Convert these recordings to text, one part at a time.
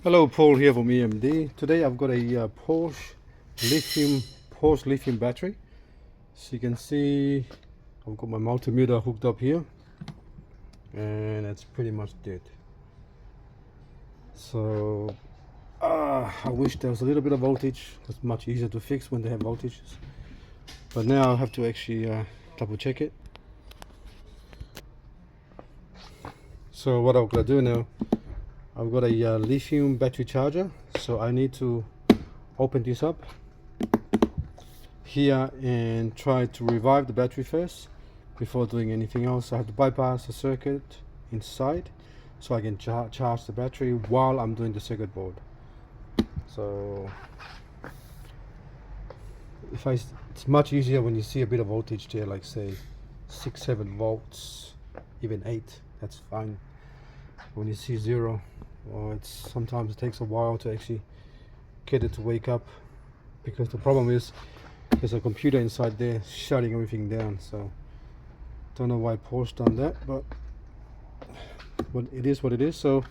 Hello, Paul here from EMD. Today I've got a Porsche Lithium battery. So you can see I've got my multimeter hooked up here, and it's pretty much dead. So I wish there was a little bit of voltage. It's much easier to fix when they have voltages. But now I have to actually double check it. So what I'm gonna do now, I've got a lithium battery charger, so I need to open this up here and try to revive the battery first before doing anything else. I have to bypass the circuit inside so I can charge the battery while I'm doing the circuit board. So it's much easier when you see a bit of voltage there, like say 6-7 volts, even 8, that's fine. When you see 0, well, sometimes it takes a while to actually get it to wake up, because the problem is there's a computer inside there shutting everything down. So don't know why Porsche done that, but it is what it is. So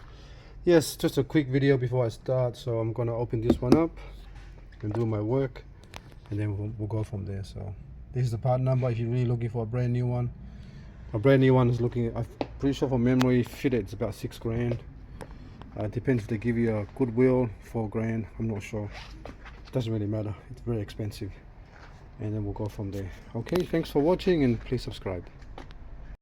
yes, just a quick video before I start. So I'm gonna open this one up and do my work, and then we'll go from there. So this is the part number if you're really looking for a brand new one. A brand new one is looking, I'm pretty sure from memory fitted, it's about 6 grand. Depends if they give you a goodwill, 4 grand, I'm not sure. Doesn't really matter, it's very expensive. And then we'll go from there. Okay, thanks for watching and please subscribe.